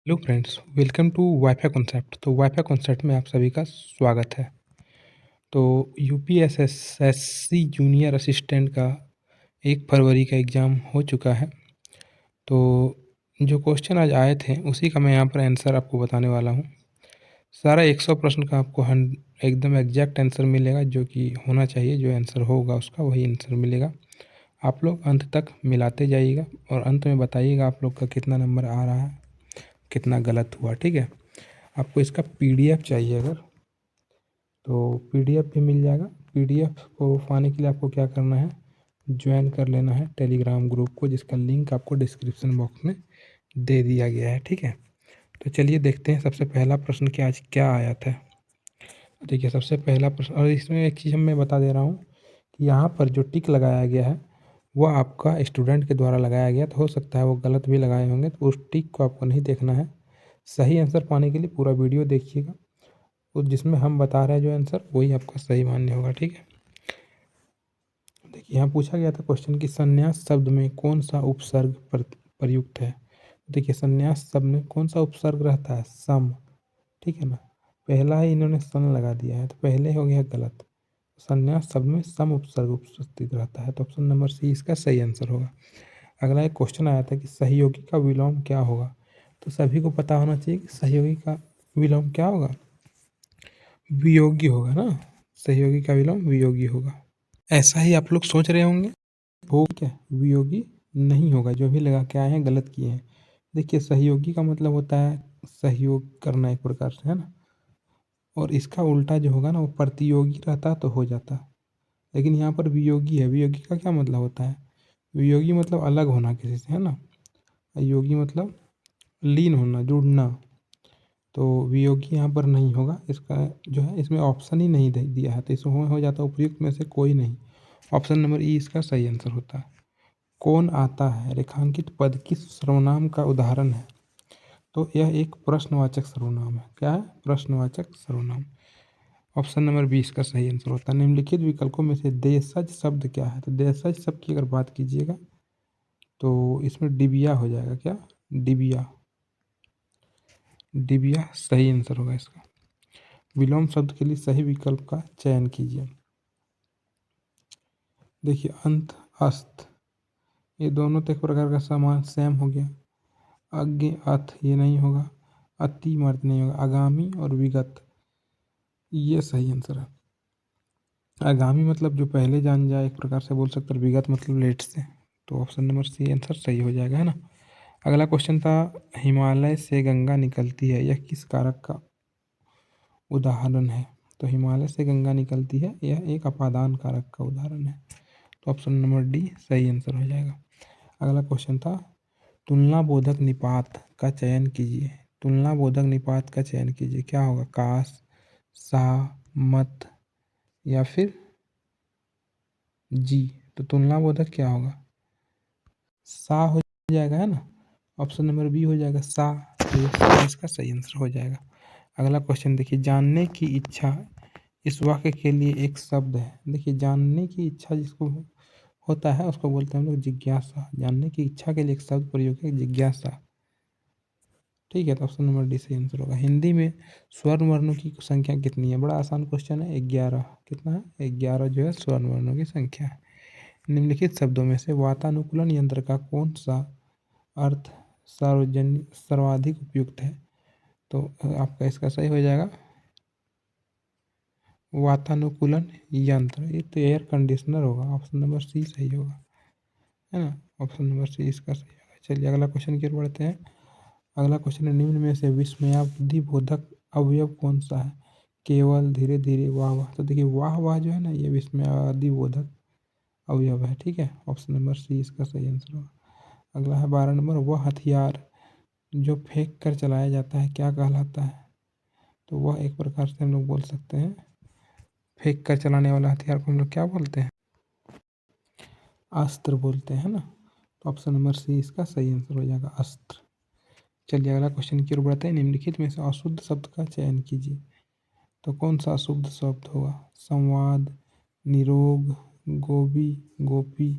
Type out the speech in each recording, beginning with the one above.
Hello friends, welcome to WiFi concept. तो WiFi concept में आप सभी का स्वागत है। तो यूपीएसएसएससी जूनियर असिस्टेंट का 1 फरवरी का एग्ज़ाम हो चुका है। तो जो क्वेश्चन आज आए थे उसी का मैं यहाँ पर आंसर आपको बताने वाला हूँ। सारा 100 प्रश्न का आपको एकदम एग्जैक्ट आंसर मिलेगा, जो कि होना चाहिए। जो आंसर होगा उसका वही आंसर मिलेगा। आप लोग अंत तक मिलाते जाइएगा और अंत में बताइएगा आप लोग का कितना नंबर आ रहा है, कितना गलत हुआ। ठीक है। आपको इसका पीडीएफ चाहिए अगर, तो पीडीएफ भी मिल जाएगा। पीडीएफ को पाने के लिए आपको क्या करना है, ज्वाइन कर लेना है टेलीग्राम ग्रुप को, जिसका लिंक आपको डिस्क्रिप्शन बॉक्स में दे दिया गया है। ठीक है। तो चलिए देखते हैं सबसे पहला प्रश्न कि आज क्या आया था। देखिए सबसे पहला प्रश्न, और इसमें एक चीज़ मैं बता दे रहा हूँ कि यहाँ पर जो टिक लगाया गया है वह आपका स्टूडेंट के द्वारा लगाया गया, तो हो सकता है वो गलत भी लगाए होंगे, तो उस टिक को आपको नहीं देखना है। सही आंसर पाने के लिए पूरा वीडियो देखिएगा, और जिसमें हम बता रहे हैं जो आंसर वही आपका सही मान्य होगा। ठीक है। देखिए यहाँ पूछा गया था क्वेश्चन कि संन्यास शब्द में कौन सा उपसर्ग प्रयुक्त है। देखिए संन्यास शब्द में कौन सा उपसर्ग रहता है, सम। ठीक है ना। पहला ही इन्होंने सन लगा दिया है, तो पहले हो गया गलत। संन्यास शब्द में सम उपसर्ग उपस्थित रहता है, तो ऑप्शन नंबर सी इसका सही आंसर होगा। अगला एक क्वेश्चन आया था कि सहयोगी का विलोम क्या होगा। तो सभी को पता होना चाहिए कि सहयोगी का विलोम क्या होगा, वियोगी होगा ना। सहयोगी का विलोम वियोगी होगा। ऐसा ही आप लोग सोच रहे होंगे, हो क्या वियोगी नहीं होगा। जो भी लगा के आए हैं गलत किए हैं। देखिए सहयोगी का मतलब होता है सहयोग करना एक प्रकार से, है ना। और इसका उल्टा जो होगा ना वो प्रतियोगी रहता तो हो जाता। लेकिन यहाँ पर वियोगी है। वियोगी का क्या मतलब होता है, वियोगी मतलब अलग होना किसी से, है ना। योगी मतलब लीन होना, जुड़ना। तो वियोगी यहाँ पर नहीं होगा। इसका जो है इसमें ऑप्शन ही नहीं दिया है, तो इसमें हो जाता है उपयुक्त में से कोई नहीं। ऑप्शन नंबर ई इसका सही आंसर होता है। कौन आता है रेखांकित पद किस सर्वनाम का उदाहरण है। तो यह एक प्रश्नवाचक सर्वनाम है। क्या है, प्रश्नवाचक सर्वनाम। ऑप्शन नंबर बी इसका सही आंसर होता है। निम्नलिखित विकल्पों में से देशज शब्द क्या है। तो देशज शब्द की अगर बात कीजिएगा तो इसमें डिबिया हो जाएगा। क्या, डिबिया। डिबिया सही आंसर होगा इसका। विलोम शब्द के लिए सही विकल्प का चयन कीजिए। देखिए अंत, अस्त, ये दोनों तो एक प्रकार का समान सेम हो गया। अज्ञ, अथ ये नहीं होगा। अति मर्द नहीं होगा। आगामी और विगत ये सही आंसर है। आगामी मतलब जो पहले जान जाए एक प्रकार से बोल सकते हैं, विगत मतलब लेट से। तो ऑप्शन नंबर सी आंसर सही हो जाएगा, है ना। अगला क्वेश्चन था हिमालय से गंगा निकलती है, यह किस कारक का उदाहरण है। तो हिमालय से गंगा निकलती है, यह एक अपादान कारक का उदाहरण है। तो ऑप्शन नंबर डी सही आंसर हो जाएगा। अगला क्वेश्चन था तुलना बोधक निपात का चयन कीजिए। तुलना बोधक निपात का चयन कीजिए। क्या होगा, काश, सा, मत या फिर जी। तो तुलना बोधक क्या होगा, सा हो जाएगा, है ना। ऑप्शन नंबर बी हो जाएगा सा। तो ये सा इसका सही आंसर हो जाएगा। अगला क्वेश्चन देखिए, जानने की इच्छा इस वाक्य के लिए एक शब्द है। देखिए जानने की इच्छा जिसको होता है उसको बोलते हैं हम लोग जिज्ञासा। जानने की इच्छा के लिए एक शब्द प्रयोग है, जिज्ञासा। ठीक है। तो ऑप्शन नंबर डी सही आंसर होगा। हिंदी में स्वर्ण वर्णों की संख्या कितनी है। बड़ा आसान क्वेश्चन है, 11। कितना है, 11 जो है स्वर्ण वर्णों की संख्या है। निम्नलिखित शब्दों में से वातानुकूलन यंत्र का कौन सा अर्थ सार्वजनिक सर्वाधिक उपयुक्त है। तो आपका इसका सही हो जाएगा वातानुकूलन यंत्र, ये तो एयर कंडीशनर होगा। ऑप्शन नंबर सी सही होगा, है ना। ऑप्शन नंबर सी इसका सही होगा। चलिए अगला क्वेश्चन की ओर बढ़ते हैं। अगला क्वेश्चन है निम्न में से विस्मयावधि बोधक अवयव कौन सा है। केवल, धीरे धीरे, वाह वाह। तो देखिए वाह वाह जो है ना ये विस्मयावधि बोधक अवयव है। ठीक है। ऑप्शन नंबर सी इसका सही आंसर होगा। अगला है 12 नंबर, वह हथियार जो फेंक कर चलाया जाता है क्या कहलाता है। तो वह एक प्रकार से हम लोग बोल सकते हैं, फेंक कर चलाने वाला हथियार को हम लोग क्या बोलते हैं, अस्त्र बोलते हैं ना। तो ऑप्शन नंबर सी इसका सही आंसर हो जाएगा, अस्त्र। चलिए अगला क्वेश्चन की ओर बढ़ते हैं। निम्नलिखित में से अशुद्ध शब्द का चयन कीजिए। तो कौन सा अशुद्ध शब्द होगा, संवाद, निरोग, गोभी, गोपी,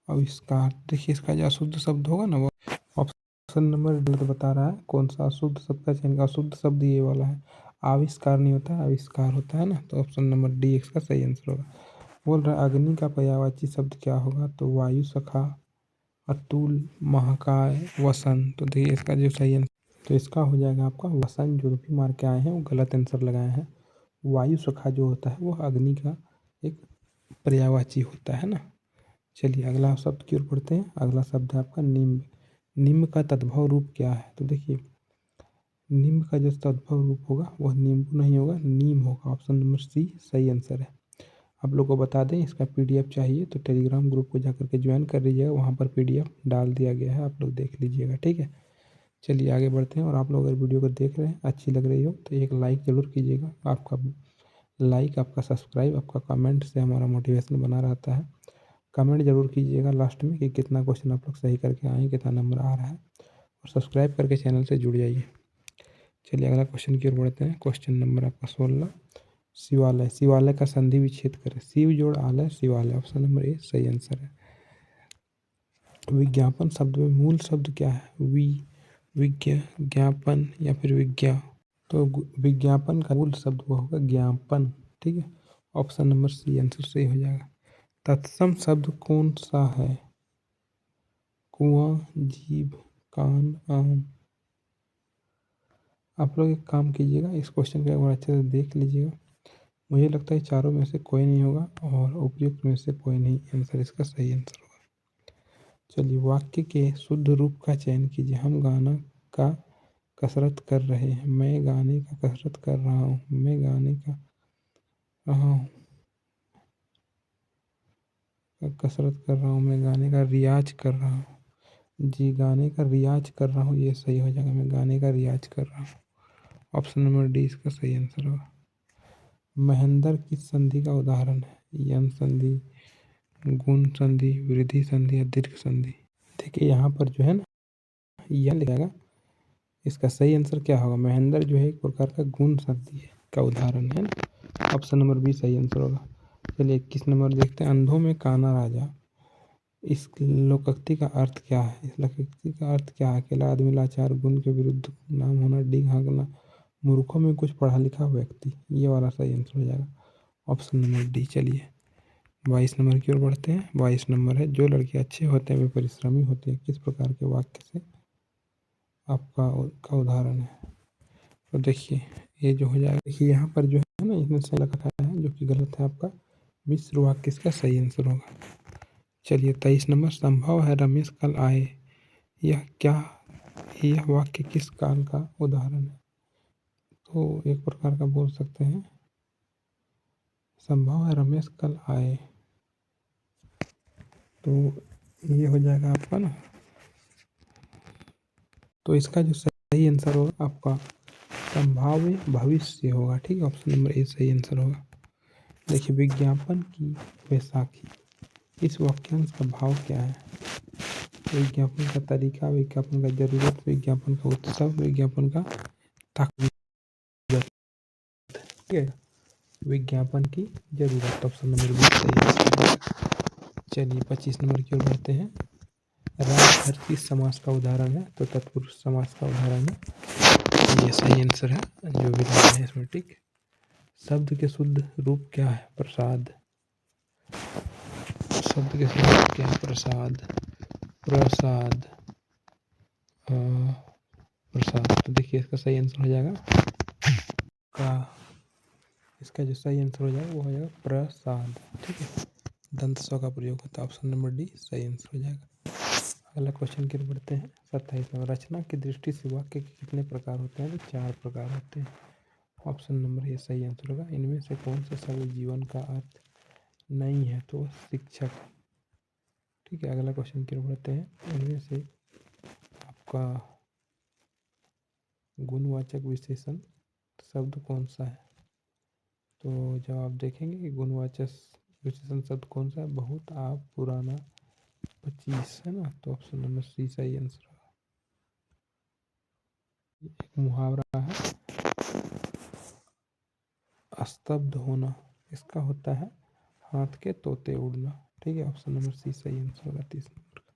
आविष्कार। देखिए इसका जो अशुद्ध शब्द होगा ना वो ऑप्शन ऑप्शन नंबर डी तो बता रहा है कौन सा अशुद्ध शब्द का चयन, अशुद्ध शब्द ये वाला है, आविष्कार नहीं होता है, आविष्कार होता है ना, तो ऑप्शन नंबर डी इसका सही आंसर होगा। बोल रहा है अग्नि का पर्यायवाची शब्द क्या होगा, तो वायु, सखा, अतुल, महाकाय, वसंत। तो देखिए इसका जो सही आंसर तो इसका हो जाएगा आपका वसंत। जो भी मार के आए हैं वो गलत आंसर लगाए हैं। वायु सखा जो होता है वो अग्नि का एक पर्यायवाची होता है ना। चलिए अगला शब्द की ओर पढ़ते हैं। अगला शब्द है आपका निम्ब। निम्ब का तद्भव रूप क्या है, तो देखिए निम्ब का जो तद्भव रूप होगा वह नींबू नहीं होगा, नीम होगा। ऑप्शन नंबर सी सही आंसर है। आप लोग को बता दें इसका पीडीएफ चाहिए तो टेलीग्राम ग्रुप को जाकर के ज्वाइन कर लीजिएगा, वहाँ पर पीडीएफ डाल दिया गया है, आप लोग देख लीजिएगा, ठीक है। चलिए आगे बढ़ते हैं। और आप लोग अगर वीडियो को देख रहे हैं अच्छी लग रही हो तो एक लाइक ज़रूर कीजिएगा। आपका लाइक, आपका सब्सक्राइब, आपका कमेंट से हमारा मोटिवेशन बना रहता है। कमेंट ज़रूर कीजिएगा लास्ट में कि कितना क्वेश्चन आप लोग सही करके आए हैं, कितना नंबर आ रहा है, और सब्सक्राइब करके चैनल से जुड़ जाइए। चलिए अगला क्वेश्चन की ओर बढ़ते हैं। क्वेश्चन नंबर आपका 16। शिवालय, शिवालय का संधि विच्छेद करें। शिव जोड़ आलय शिवालय। ऑप्शन नंबर ए सही आंसर है। विज्ञापन शब्द में मूल शब्द क्या है, विज्ञापन या फिर विज्ञा। तो विज्ञापन का मूल शब्द वो होगा ज्ञापन, ठीक है। ऑप्शन नंबर सी आंसर सही हो जाएगा। तत्सम शब्द कौन सा है, कुआं, जीभ, कान, आम। आप लोग एक काम कीजिएगा, इस क्वेश्चन को एक बार अच्छे से देख लीजिएगा। मुझे लगता है चारों में से कोई नहीं होगा और उपयुक्त में से कोई नहीं, आंसर इसका सही आंसर होगा। चलिए वाक्य के शुद्ध रूप का चयन कीजिए। हम गाना का कसरत कर रहे हैं, मैं गाने का कसरत कर रहा हूँ, मैं गाने का रहा हूँ कसरत कर रहा हूँ, मैं गाने का रियाज कर रहा हूँ। जी गाने का रियाज कर रहा हूँ, ये सही हो जाएगा, मैं गाने का रियाज कर रहा हूँ। ऑप्शन नंबर डी इसका सही आंसर होगा। महेंद्र किस संधि का उदाहरण है, यम संधि, गुण संधि, वृद्धि संधि या दीर्घ संधि। देखिए यहाँ पर जो है ना यह लिखेगा, इसका सही आंसर क्या होगा। महेंद्र जो है एक प्रकार का गुण संधि है का उदाहरण है ना। ऑप्शन नंबर बी सही आंसर होगा। चलिए 21 नंबर देखते हैं। अंधों में काना राजा, इस लोकोक्ति का अर्थ क्या है, इस लोकोक्ति का अर्थ क्या है। अकेला आदमी लाचार, गुण के विरुद्ध नाम होना, डींग हाँकना, मूर्खों में कुछ पढ़ा लिखा व्यक्ति। ये वाला सही आंसर हो जाएगा, ऑप्शन नंबर डी। चलिए 22 नंबर की ओर बढ़ते हैं। 22 नंबर है, जो लड़के अच्छे होते हैं वे परिश्रमी होते हैं, किस प्रकार के वाक्य से आपका का उदाहरण है। तो देखिए ये जो हो जाएगा, देखिए यहाँ पर जो है ना इसमें से लिखा है जो कि गलत है आपका। मिश्र वाक्य इसका सही आंसर होगा। चलिए 23 नंबर। संभव है रमेश कल आए, यह क्या, यह वाक्य किस काल का उदाहरण है। तो एक प्रकार का बोल सकते हैं संभव है रमेश कल आए, तो ये हो जाएगा आपका ना। तो इसका जो सही आंसर होगा आपका संभाव्य भविष्य होगा, ठीक है। ऑप्शन नंबर ए सही आंसर होगा। देखिए विज्ञापन की वैसाखी, इस वाक्यांश का भाव क्या है। विज्ञापन का तरीका, विज्ञापन का जरूरत, विज्ञापन का उत्सव, विज्ञापन का ताकत, ठीक है। विज्ञापन की जरूरत, ऑप्शन नंबर बी सही आंसर। चलिए 25 नंबर की ओर बढ़ते हैं। राजभर किस समास का उदाहरण है, तो तत्पुरुष समास का उदाहरण है, ये सही आंसर है जो भी है इसमें, ठीक। शब्द के शुद्ध रूप क्या है, प्रसाद। शब्द के शुद्ध रूप क्या है, प्रसाद, प्रसाद, प्रसाद। तो देखिए इसका सही आंसर हो जाएगा का, इसका जो सही आंसर हो जाएगा वो हो जाएगा प्रसाद, ठीक है। दंत स्व का प्रयोग होता है, ऑप्शन नंबर डी सही आंसर हो जाएगा। अगला क्वेश्चन की ओर बढ़ते हैं। 27 में रचना की दृष्टि से वाक्य के कितने प्रकार होते हैं, तो 4 प्रकार होते हैं। ऑप्शन नंबर ए सही आंसर होगा। इनमें से कौन सा शब्द जीवन का अर्थ नहीं है, तो शिक्षक, ठीक है। अगला क्वेश्चन की ओर बढ़ते हैं। इनमें से आपका गुणवाचक विशेषण शब्द कौन सा है, तो जब आप देखेंगे कि गुणवाचक विशेषण शब्द कौन सा है, बहुत, आप, पुराना, 25 है ना, तो ऑप्शन नंबर सी सही आंसर होगा। एक मुहावरा है स्तब्ध होना, इसका होता है हाथ के तोते उड़ना, ठीक है। ऑप्शन नंबर सी सही आंसर होगा 30 नंबर का।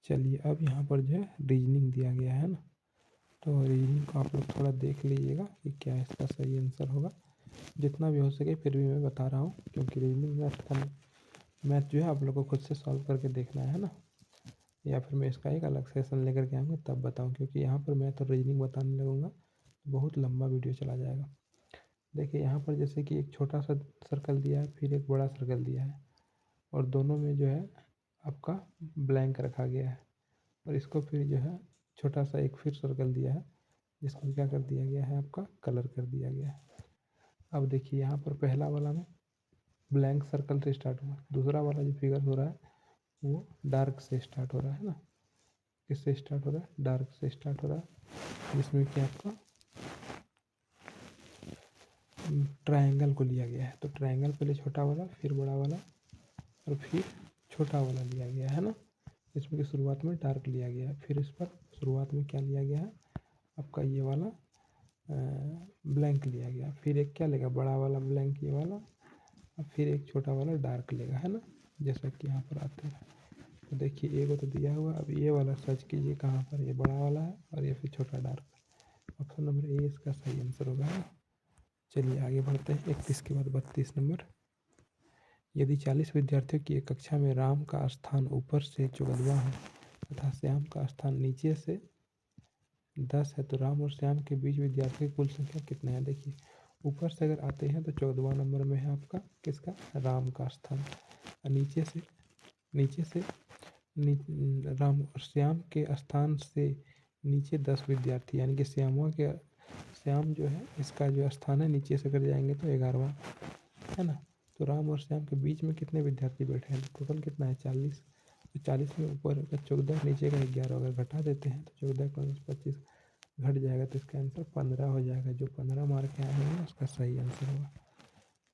चलिए अब यहाँ पर जो है रीजनिंग दिया गया है ना, तो रीजनिंग को आप लोग थोड़ा देख लीजिएगा कि क्या इसका सही आंसर होगा। जितना भी हो सके फिर भी मैं बता रहा हूँ, क्योंकि रीजनिंग मैथ जो है आप लोग को खुद से सॉल्व करके देखना है ना, या फिर मैं इसका एक अलग सेशन लेकर के आऊँगा तब बताऊँ, क्योंकि यहाँ पर मैं तो रीजनिंग बताने लगूँगा तो बहुत लंबा वीडियो चला जाएगा। देखिए यहाँ पर जैसे कि एक छोटा सा सर्कल दिया है, फिर एक बड़ा सर्कल दिया है, और दोनों में जो है आपका ब्लैंक रखा गया है, और इसको फिर जो है छोटा सा एक फिर सर्कल दिया है, जिसको क्या कर दिया गया है, आपका कलर कर दिया गया है। अब देखिए यहाँ पर पहला वाला में ब्लैंक सर्कल से स्टार्ट हुआ, दूसरा वाला जो फिगर हो रहा है वो डार्क से स्टार्ट हो रहा है ना, किससे स्टार्ट हो रहा है, डार्क से स्टार्ट हो रहा है, जिसमें कि आपका ट्रायंगल को लिया गया है। तो ट्रायंगल पहले छोटा वाला, फिर बड़ा वाला, और फिर छोटा वाला लिया गया है ना, इसमें कि शुरुआत में डार्क लिया गया है, फिर इस पर शुरुआत में क्या लिया गया है, आपका ये वाला ब्लैंक लिया गया, फिर एक क्या लेगा, बड़ा वाला ब्लैंक ये वाला, और फिर एक छोटा वाला डार्क लेगा, है ना, जैसा कि यहाँ पर आते हैं। तो देखिए ए को तो दिया हुआ, अब ये वाला सर्च कीजिए कहाँ पर, ये बड़ा वाला है और ये फिर छोटा डार्क। ऑप्शन नंबर ए इसका सही आंसर होगा, है ना। चलिए आगे बढ़ते हैं। 31 के बाद 32 नंबर, यदि 40 विद्यार्थियों की एक कक्षा में राम का स्थान ऊपर से 14वां है तथा श्याम का स्थान नीचे से 10 है, तो राम और श्याम के बीच विद्यार्थियों की कुल संख्या कितना है। देखिए ऊपर से अगर आते हैं तो 14वां नंबर में है आपका किसका, राम का स्थान, और नीचे से राम और श्याम के स्थान से नीचे 10 विद्यार्थी, यानी कि श्याम जो है इसका जो स्थान है नीचे से कर जाएंगे तो 11वां, है ना। तो राम और श्याम के बीच में कितने विद्यार्थी बैठे हैं, तो टोटल कितना है 40। तो 40 में ऊपर का 14, नीचे का 11, अगर घटा देते हैं तो 14 का 25 घट जाएगा, तो इसका आंसर 15 हो जाएगा। जो 15 मार्क के आए होंगे उसका सही आंसर होगा।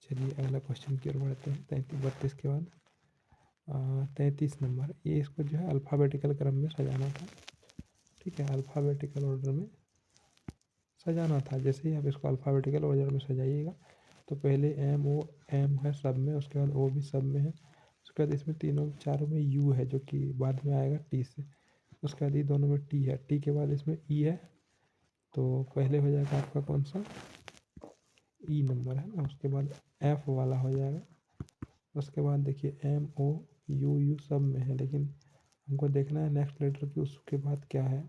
चलिए अगला क्वेश्चन की ओर बढ़ते हैं। 32 के बाद 33 नंबर, ये इसको जो है अल्फ़ाबेटिकल क्रम में सजाना था, ठीक है, अल्फ़ाबेटिकल ऑर्डर में सजाना था। जैसे ही आप इसको अल्फ़ाबेटिकल ऑर्डर में सजाइएगा तो पहले एम है सब में, उसके बाद ओ भी सब में है, उसके बाद इसमें तीनों चारों में यू है जो कि बाद में आएगा टी से, उसके बाद ये दोनों में टी है, टी के बाद इसमें ई है, तो पहले हो जाएगा आपका कौन सा, ई नंबर है ना, उसके बाद एफ वाला हो जाएगा, उसके बाद देखिए एम ओ यू सब में है, लेकिन हमको देखना है नेक्स्ट लेटर की उसके बाद क्या है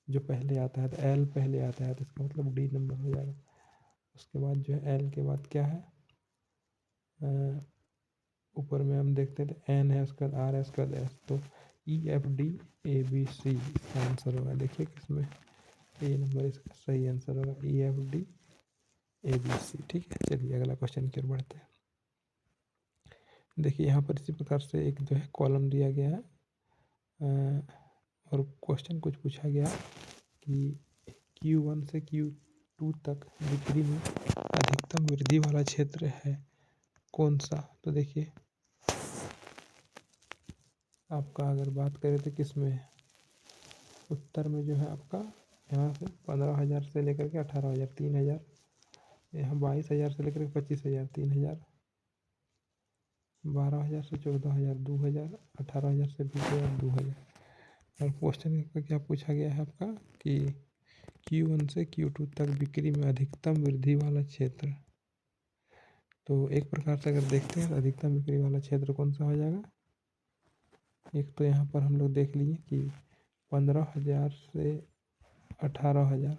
जो पहले आता है, तो एल पहले आता है, तो इसका मतलब डी नंबर हो जाएगा। उसके बाद जो है एल के बाद क्या है, ऊपर में हम देखते हैं तो एन है, उसके बाद आर है, उसके बाद एस, तो E F D A B C इसका आंसर होगा। देखिए किसमें ए नंबर इसका सही आंसर होगा, E F D A B C, ठीक है। चलिए अगला क्वेश्चन की ओर बढ़ते हैं। देखिए यहाँ पर इसी प्रकार से एक जो है कॉलम दिया गया है, और क्वेश्चन कुछ पूछा गया कि Q1 से Q2 तक बिक्री में अधिकतम वृद्धि वाला क्षेत्र है कौन सा। तो देखिए आपका अगर बात करें तो किस में है, उत्तर में जो है आपका यहाँ से 15,000 से लेकर के 18,000, 3,000, यहाँ 22,000 से लेकर के 25,000, 3,000, 12,000 से 14,000, 2,000, 18,000 से 20,000, 2,000। और क्वेश्चन का क्या पूछा गया है आपका कि Q1 से Q2 तक बिक्री में अधिकतम वृद्धि वाला क्षेत्र। तो एक प्रकार से अगर देखते हैं तो अधिकतम बिक्री वाला क्षेत्र कौन सा हो जाएगा, एक तो यहाँ पर हम लोग देख लिए कि 15,000 से 18,000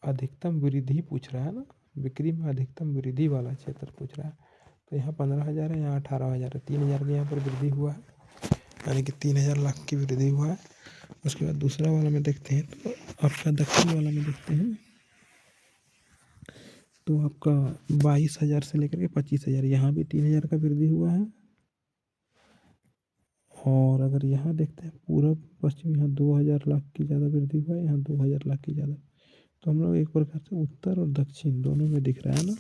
अधिकतम वृद्धि पूछ रहा है ना, बिक्री में अधिकतम वृद्धि वाला क्षेत्र पूछ रहा है, तो यहाँ 15,000 है, यहाँ 18,000 है, 3,000 की यहाँ पर वृद्धि हुआ है, यानी कि 3,000 लाख की वृद्धि हुआ है। उसके बाद दूसरा वाला में देखते हैं तो आपका दक्षिण वाला में देखते हैं तो आपका 22,000 से लेकर के 25,000, यहाँ भी 3,000 का वृद्धि हुआ है। और अगर यहाँ देखते हैं पूरब पश्चिम, यहाँ 2,000 लाख की ज़्यादा वृद्धि हुआ है, यहाँ 2,000 लाख की ज़्यादा। तो हम लोग एक प्रकार से उत्तर और दक्षिण दोनों में दिख रहा है ना,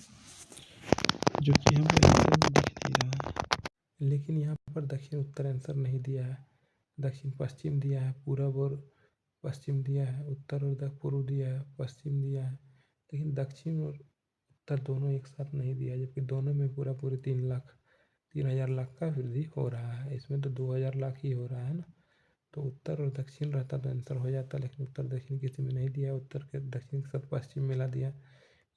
जो कि हमको आंसर में दिख नहीं रहा है। लेकिन यहाँ पर दक्षिण उत्तर आंसर नहीं दिया है, दक्षिण पश्चिम दिया है, पूरब और पश्चिम दिया है, उत्तर और पूर्व दिया है, पश्चिम दिया है, लेकिन दक्षिण और उत्तर दोनों एक साथ नहीं दिया है, जबकि दोनों में पूरा पूरे 3 3000 लाख का वृद्धि हो रहा है। इसमें तो 2000 लाख ही हो रहा है ना, तो उत्तर और दक्षिण रहता तो आंसर हो जाता, लेकिन उत्तर दक्षिण किसी में नहीं दिया, उत्तर के दक्षिण के साथ पश्चिम मिला दिया,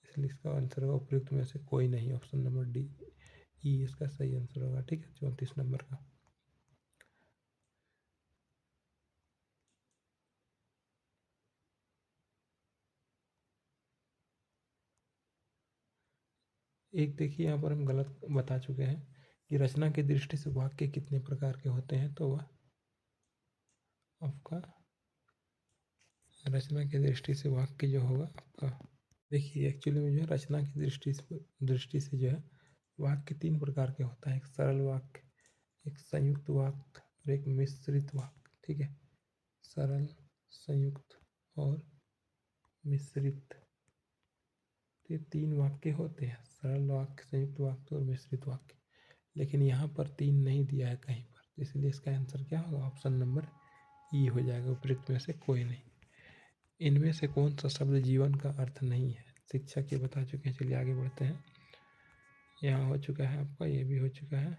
इसलिए इसका आंसर होगा उपयुक्त में से कोई नहीं। ऑप्शन नंबर डी ई इसका सही आंसर होगा। ठीक है, 34 नंबर का। एक देखिए यहाँ पर हम गलत बता चुके हैं कि रचना की दृष्टि से वाक्य कितने प्रकार के होते हैं, तो वह आपका रचना की दृष्टि से वाक्य जो होगा आपका, देखिए एक्चुअली में जो है रचना की दृष्टि से जो है वाक्य 3 प्रकार के होता है। एक सरल वाक्य, एक संयुक्त वाक्य और एक मिश्रित वाक्य। ठीक है, सरल, संयुक्त और मिश्रित, तो ये 3 वाक्य होते हैं, सरल वाक्य, संयुक्त वाक्य और मिश्रित वाक्य। लेकिन यहाँ पर 3 नहीं दिया है कहीं पर, तो इसलिए इसका आंसर क्या होगा, ऑप्शन नंबर ई हो जाएगा, उपयुक्त में से कोई नहीं। इनमें से कौन सा शब्द जीवन का अर्थ नहीं है, शिक्षक ये बता चुके हैं। चलिए आगे बढ़ते हैं। यहाँ हो चुका है आपका, ये भी हो चुका है।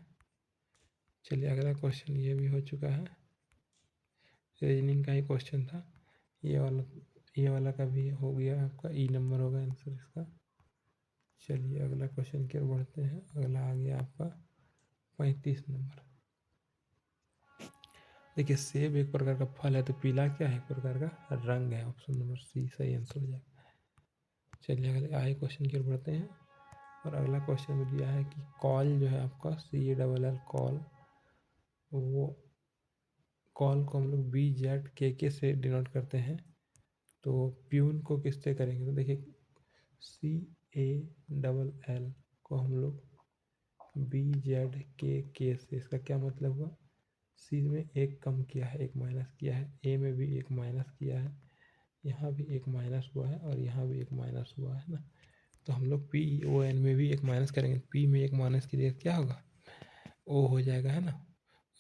चलिए अगला क्वेश्चन, ये भी हो चुका है, रीजनिंग का ही क्वेश्चन था। ये वाला का भी हो गया आपका, ई नंबर होगा आंसर इसका। चलिए अगला क्वेश्चन की ओर बढ़ते हैं। अगला आ गया आपका 35 नंबर। देखिए सेब एक प्रकार का फल है, तो पीला क्या है, एक प्रकार का रंग है। ऑप्शन नंबर सी सही आंसर हो जाएगा। चलिए अगले आगे क्वेश्चन की ओर बढ़ते हैं। और अगला क्वेश्चन में दिया है कि कॉल जो है आपका CALL कॉल, वो कॉल को हम लोग BZKK से डिनोट करते हैं, तो प्यून को किससे करेंगे, तो देखिए CALL को हम लोग BZKK से, इसका क्या मतलब हुआ, सी में एक कम किया है, एक माइनस किया है, ए में भी एक माइनस किया है, यहाँ भी एक माइनस हुआ है और यहाँ भी एक माइनस हुआ है ना, तो हम लोग PON में भी एक माइनस करेंगे। पी में एक माइनस कीजिएगा क्या होगा, ओ हो जाएगा है ना,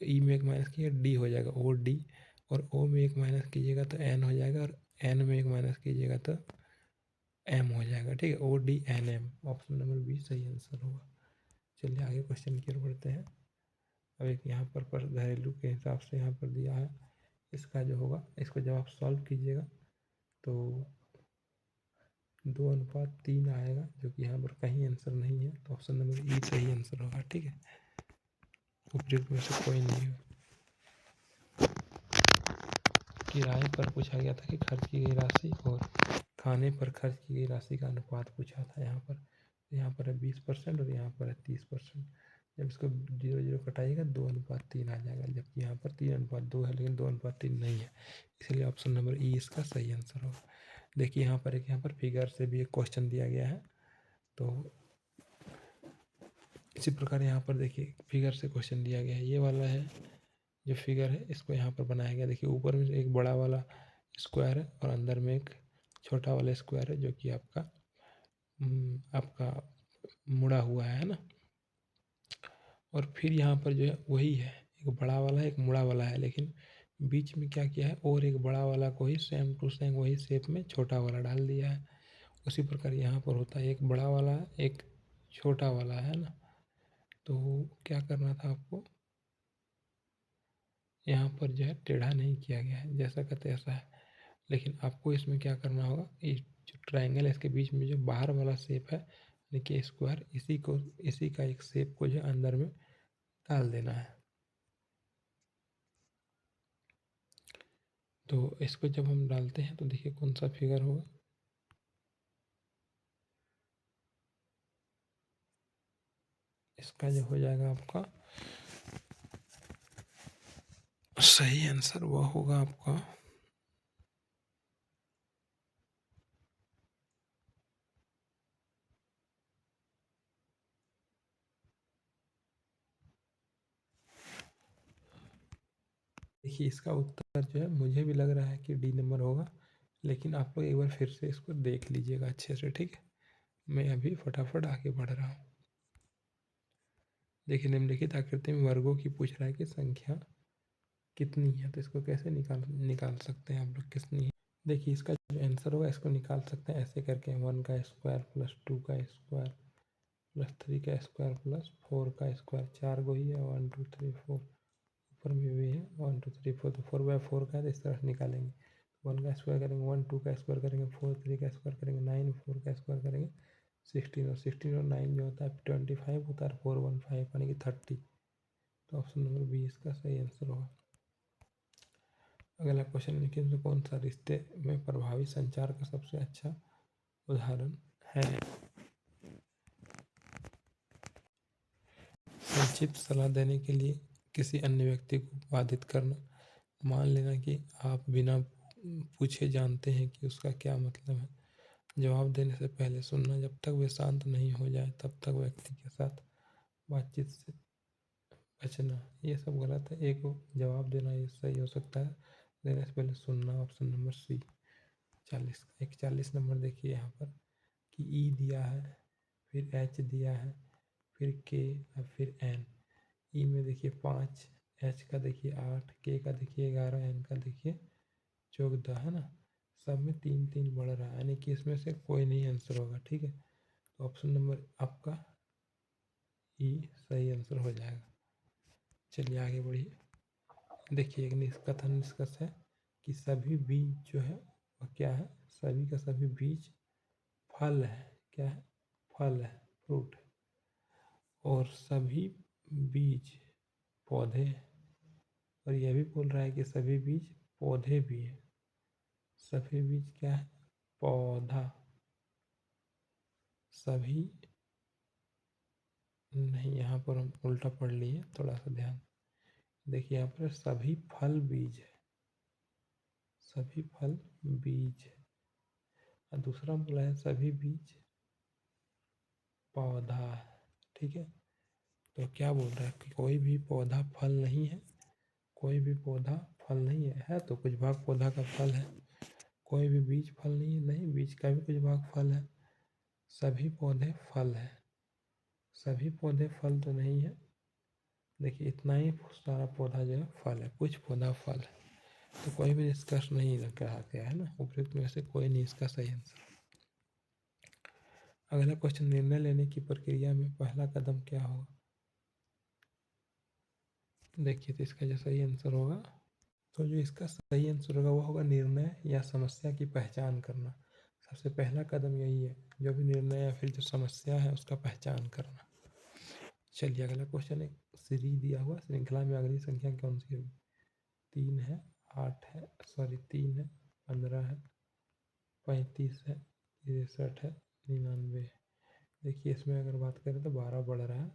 ई में एक माइनस कीजिएगा डी हो जाएगा, ओ डी, और ओ में एक माइनस कीजिएगा तो एन हो जाएगा, और एन में एक माइनस कीजिएगा तो एम हो जाएगा। ठीक है, ODNM, ऑप्शन नंबर बी सही आंसर होगा। चलिए आगे क्वेश्चन की ओर बढ़ते हैं। अब एक यहाँ पर घरेलू के हिसाब से यहाँ पर दिया है, इसका जो होगा, इसको जब आप सॉल्व कीजिएगा तो 2:3 आएगा, जो कि यहाँ पर कहीं आंसर नहीं है, तो ऑप्शन नंबर ई सही आंसर होगा। ठीक है, उपयुक्त में से कोई नहीं है। किराए पर पूछा गया था कि खर्च की गई राशि और खाने पर खर्च की गई राशि का अनुपात पूछा था। यहाँ पर है 20% और यहाँ पर है 30%। जब इसको 0 0 कटाइएगा 2:3 आ जाएगा, जबकि यहाँ पर 3:2 है, लेकिन 2:3 नहीं है, इसलिए ऑप्शन नंबर ई इसका सही आंसर होगा। देखिए यहाँ पर फिगर से भी एक क्वेश्चन दिया गया है, तो इसी प्रकार यहाँ पर देखिए फिगर से क्वेश्चन दिया गया है। ये वाला है जो फिगर है, इसको यहाँ पर बनाया गया। देखिए ऊपर में एक बड़ा वाला स्क्वायर है और अंदर में एक छोटा वाला स्क्वायर है, जो कि आपका मुड़ा हुआ है ना, और फिर यहाँ पर जो है वही है, एक बड़ा वाला है एक मुड़ा वाला है, लेकिन बीच में क्या किया है, और एक बड़ा वाला को ही सेम टू सेम वही शेप में छोटा वाला डाल दिया है। उसी प्रकार यहाँ पर होता है, एक बड़ा वाला एक छोटा वाला है ना, तो क्या करना था आपको, यहाँ पर जो है टेढ़ा नहीं किया गया है, जैसा का तैसा है, लेकिन आपको इसमें क्या करना होगा, ये जो ट्रायंगल है इसके बीच में जो बाहर वाला शेप है, देखिए स्क्वायर, इसी का एक शेप को जो अंदर में डाल देना है। तो इसको जब हम डालते हैं तो देखिए कौन सा फिगर होगा, इसका जो हो जाएगा आपका सही आंसर, वह होगा आपका देखिए इसका उत्तर जो है मुझे भी लग रहा है कि डी नंबर होगा, लेकिन आप लोग एक बार फिर से इसको देख लीजिएगा अच्छे से। ठीक है, मैं अभी फटाफट आगे बढ़ रहा हूँ। देखिए निम्नलिखित आकृति में वर्गों की पूछ रहा है कि संख्या कितनी है, तो इसको कैसे निकाल सकते हैं आप लोग, कितनी है। देखिए इसका जो आंसर होगा इसको निकाल सकते हैं ऐसे करके, 1 का स्क्वायर प्लस 2 का स्क्वायर प्लस 3 का स्क्वायर प्लस 4 का स्क्वायर, 4 को ही है, 1 2 3 4, ऊपर में भी है 1 2 3 4, तो 4/4 का है, तो इस तरह निकालेंगे। 1 का स्क्वायर करेंगे 1, 2 का स्क्वायर करेंगे 4, 3 का स्क्वायर करेंगे 9, 4 का स्क्वायर करेंगे 16, और 16 और 9 जो होता है 25 होता है, 4 1 5 यानी कि 30। तो ऑप्शन नंबर बी इसका सही आंसर होगा। अगला क्वेश्चन, निम्नलिखित में कौन सा रिश्ते में प्रभावी संचार का सबसे अच्छा उदाहरण है? संक्षिप्त सलाह देने के लिए किसी अन्य व्यक्ति को बाधित करना। मान लेना कि आप बिना पूछे जानते हैं कि उसका क्या मतलब है। जवाब देने से पहले सुनना, जब तक वे शांत नहीं हो जाए तब तक व्यक्ति के साथ बातचीत से बचना। ये सब गलत है, एक जवाब देना ये सही हो सकता है। देने से पहले सुनना, ऑप्शन नंबर सी। 41 नंबर देखिए यहाँ पर कि ई दिया है, फिर एच दिया है, फिर के और फिर एन। ई में देखिए 5, एच का देखिए 8, के का देखिए 11, एन का देखिए 14 है ना। सब में 3 3 बढ़ रहा है, यानी कि इसमें से कोई नहीं आंसर होगा। ठीक है, तो ऑप्शन नंबर आपका ई सही आंसर हो जाएगा। चलिए आगे बढ़िए। देखिए एक कथन निष्कर्ष है कि सभी बीज जो है वह क्या है, सभी का सभी बीज फल है। क्या है? फल है, फ्रूट है। और सभी बीज पौधे हैं, और यह भी बोल रहा है कि सभी बीज पौधे भी हैं। सभी बीज क्या है? पौधा। सभी नहीं, यहाँ पर हम उल्टा पढ़ लिए, थोड़ा सा ध्यान देखिए। यहाँ पर सभी फल बीज है, सभी फल बीज है, और दूसरा बोला है सभी बीज पौधा है। ठीक है, तो क्या बोल रहा है कि कोई भी पौधा फल नहीं है, कोई भी पौधा फल नहीं है तो कुछ भाग पौधा का फल है। कोई भी बीज फल नहीं है, नहीं, बीज का भी कुछ भाग फल है। सभी पौधे फल है, सभी पौधे फल तो नहीं है। देखिए इतना ही सारा पौधा जो है फल है, कुछ पौधा फल है, तो कोई भी निष्कर्ष नहीं लग रहा गया है ना, उपयुक्त में से कोई नहीं इसका सही आंसर। अगला क्वेश्चन, निर्णय लेने की प्रक्रिया में पहला कदम क्या होगा? देखिए तो इसका जो सही आंसर होगा, तो जो इसका सही आंसर होगा वो होगा निर्णय या समस्या की पहचान करना। सबसे पहला कदम यही है, जो भी निर्णय या फिर जो समस्या है उसका पहचान करना। चलिए अगला क्वेश्चन, एक सीरीज दिया हुआ, श्रृंखला में अगली संख्या कौन सी होगी? 3 है, 8 है, सॉरी 3 है, 15 है, 35 है, 63 है, 99 है। देखिए इसमें अगर बात करें तो 12 बढ़ रहा है।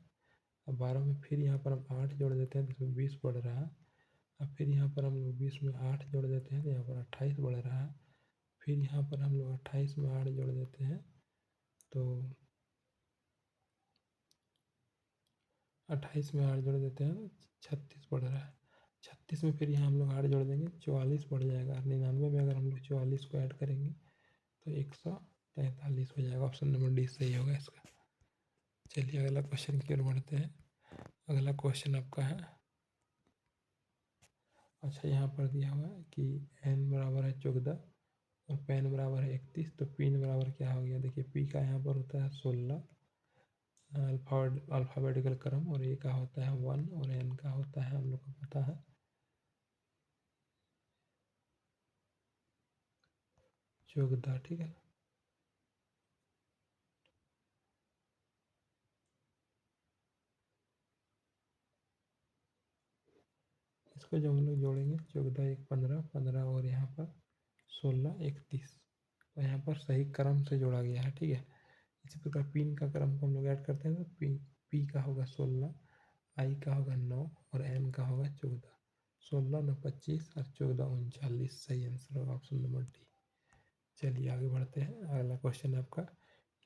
अब 12 में फिर यहाँ पर हम 8 जोड़ देते हैं तो इसमें 20 बढ़ रहा है। अब फिर यहाँ पर हम लोग 20 में 8 जोड़ देते हैं तो यहाँ पर 28 बढ़ रहा है। फिर यहाँ पर हम लोग 28 में 8 जोड़ देते हैं तो 28 में 8 जोड़ देते हैं 36 बढ़ रहा है। 36 में फिर यहाँ हम लोग 8 जोड़ देंगे 44 बढ़ जाएगा। 99 में अगर हम लोग 44 को ऐड करेंगे तो 143 हो जाएगा। ऑप्शन नंबर डी सही होगा इसका। चलिए अगला क्वेश्चन की ओर बढ़ते हैं। अगला क्वेश्चन आपका है, अच्छा यहाँ पर दिया हुआ है कि n बराबर है 14 और पेन बराबर है 31, तो पिन बराबर क्या हो गया? देखिए पी का यहाँ पर होता है 16 अल्फ़ाबेटिकल क्रम, और ए का होता है 1, और एन का होता है हम लोग को पता है 14। ठीक है, इसको जब हम लोग जोड़ेंगे 14 1 15, 15 और यहाँ पर 16 31, तो यहाँ पर सही क्रम से जोड़ा गया है। ठीक है, इसी प्रकार पिन का क्रम को हम लोग ऐड करते हैं तो पी का होगा 16, आई का होगा 9 और एन का होगा 14। 16 9 25 और 14 39 सही आंसर होगा ऑप्शन नंबर डी। चलिए आगे बढ़ते हैं। अगला क्वेश्चन है आपका,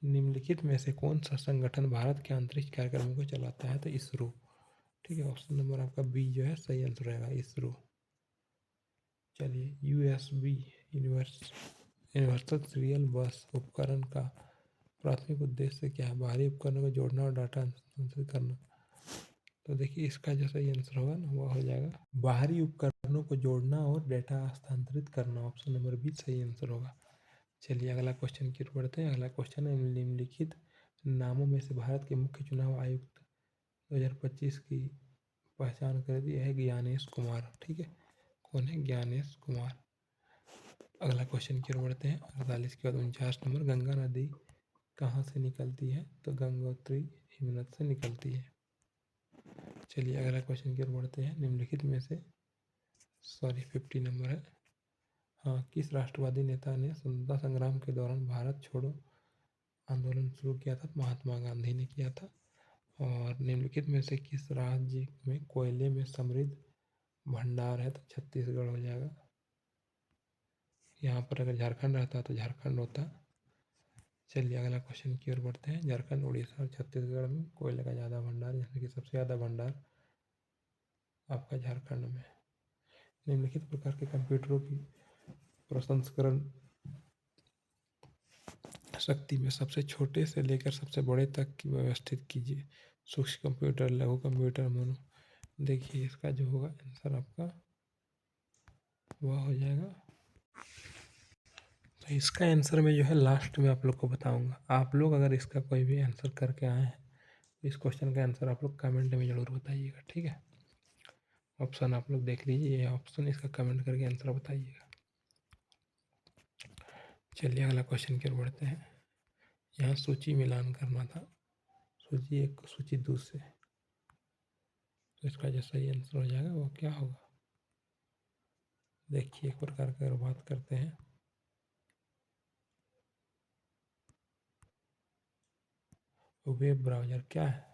निम्नलिखित में से कौन सा संगठन भारत के अंतरिक्ष कार्यक्रमों को चलाता है? तो इसरो। ठीक है, ऑप्शन नंबर आपका बी जो है सही आंसर रहेगा, इसरो। चलिए यूएसबी, यूनिवर्सल सीरियल बस उपकरण का प्राथमिक उद्देश्य क्या है? बाहरी उपकरणों को जोड़ना और डाटा स्थानांतरित करना। तो देखिए इसका जो सही आंसर होगा ना वो हो जाएगा बाहरी उपकरणों को जोड़ना और डेटा हस्तांतरित करना। ऑप्शन नंबर बी सही आंसर होगा। चलिए अगला क्वेश्चन की ओर बढ़ते हैं। अगला क्वेश्चन है, निम्नलिखित नामों में से भारत के मुख्य चुनाव आयुक्त 2025 की पहचान कर दी है ज्ञानेश कुमार। ठीक है, कौन है? ज्ञानेश कुमार। अगला क्वेश्चन की ओर बढ़ते हैं। 48 के बाद 49 नंबर, गंगा नदी कहाँ से निकलती है? तो गंगोत्री हिमनद से निकलती है। चलिए अगला क्वेश्चन की ओर बढ़ते हैं। निम्नलिखित में से 50 नंबर है। हाँ, किस राष्ट्रवादी नेता ने स्वतंत्रता संग्राम के दौरान भारत छोड़ो आंदोलन शुरू किया था? महात्मा गांधी ने किया था। और निम्नलिखित में से किस राज्य में कोयले में समृद्ध भंडार है? तो छत्तीसगढ़ हो जाएगा। यहाँ पर अगर झारखंड रहता तो झारखंड होता। चलिए अगला क्वेश्चन की ओर बढ़ते हैं। झारखंड, उड़ीसा और छत्तीसगढ़ में कोयले का ज़्यादा भंडार, जैसे कि सबसे ज़्यादा भंडार आपका झारखंड में। निम्नलिखित प्रकार के कंप्यूटरों की प्रसंस्करण शक्ति में सबसे छोटे से लेकर सबसे बड़े तक की व्यवस्थित कीजिए। सूक्ष्म कंप्यूटर, लघु कंप्यूटर, मोनो। देखिए इसका जो होगा आंसर आपका वह हो जाएगा। तो इसका आंसर मैं जो है लास्ट में आप लोग को बताऊंगा। आप लोग अगर इसका कोई भी आंसर करके आए हैं तो इस क्वेश्चन का आंसर आप लोग कमेंट में ज़रूर बताइएगा। ठीक है, ऑप्शन आप लोग देख लीजिए, ये ऑप्शन, इसका कमेंट करके आंसर बताइएगा। चलिए अगला क्वेश्चन की ओर बढ़ते हैं। यहाँ सूची मिलान करना था, सूची एक सूची दूसरे, तो इसका जो सही आंसर हो जाएगा वो क्या होगा? देखिए एक प्रकार की अगर बात करते हैं, वेब ब्राउज़र क्या है?